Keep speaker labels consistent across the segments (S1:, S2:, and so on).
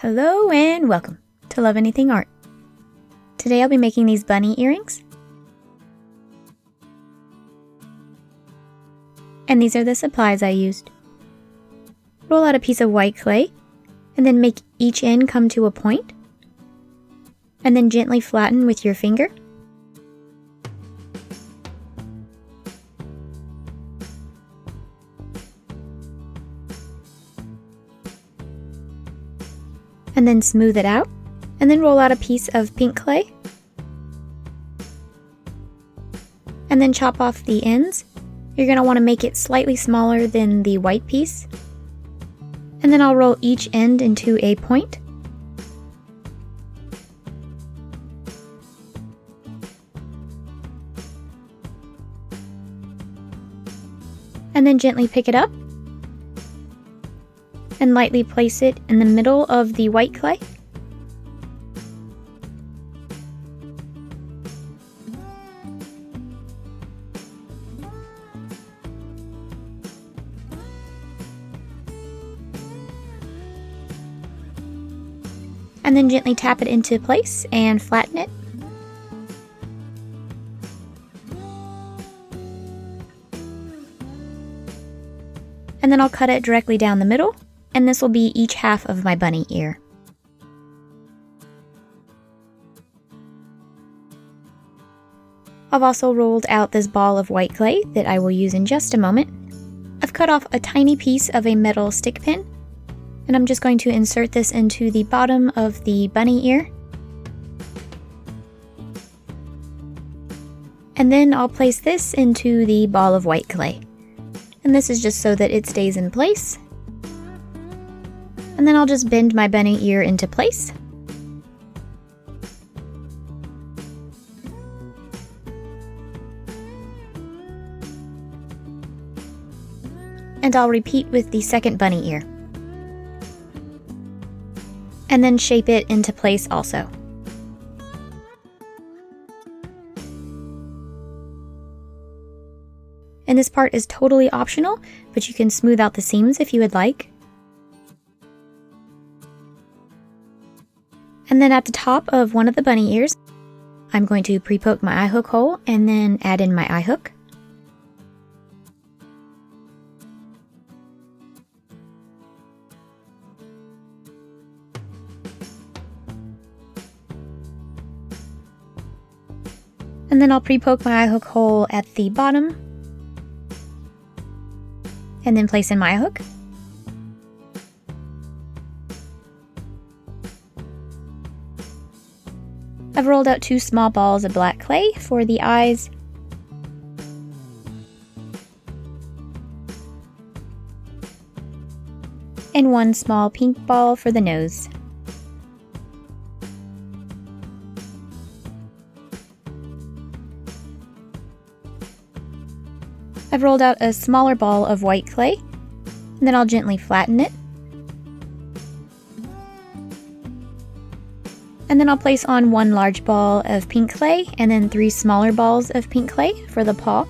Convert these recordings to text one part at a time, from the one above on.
S1: Hello and welcome to Love Anything Art. Today I'll be making these bunny earrings. And these are the supplies I used. Roll out a piece of white clay and then make each end come to a point. And then gently flatten with your finger. And then smooth it out, and then roll out a piece of pink clay, and then chop off the ends. You're going to want to make it slightly smaller than the white piece, and then I'll roll each end into a point. And then gently pick it up and lightly place it in the middle of the white clay. And then gently tap it into place and flatten it. And then I'll cut it directly down the middle. And this will be each half of my bunny ear. I've also rolled out this ball of white clay that I will use in just a moment. I've cut off a tiny piece of a metal stick pin, and I'm just going to insert this into the bottom of the bunny ear. And then I'll place this into the ball of white clay. And this is just so that it stays in place. And then I'll just bend my bunny ear into place. And I'll repeat with the second bunny ear. And then shape it into place also. And this part is totally optional, but you can smooth out the seams if you would like. And then at the top of one of the bunny ears, I'm going to pre-poke my eye hook hole and then add in my eye hook. And then I'll pre-poke my eye hook hole at the bottom and then place in my eye hook. I've rolled out 2 small balls of black clay for the eyes. And 1 small pink ball for the nose. I've rolled out a smaller ball of white clay, and then I'll gently flatten it. And then I'll place on 1 large ball of pink clay and then 3 smaller balls of pink clay for the paw.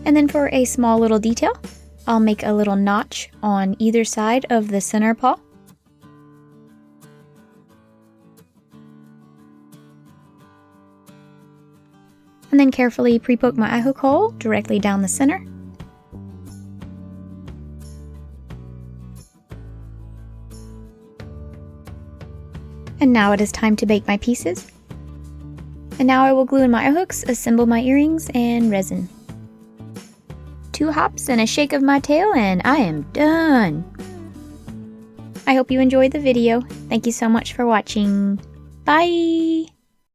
S1: And then for a small little detail, I'll make a little notch on either side of the center paw. And then carefully pre-poke my eye hook hole directly down the center. And now it is time to bake my pieces. And now I will glue in my eye hooks, assemble my earrings, and resin. 2 hops and a shake of my tail and I am done! I hope you enjoyed the video. Thank you so much for watching. Bye!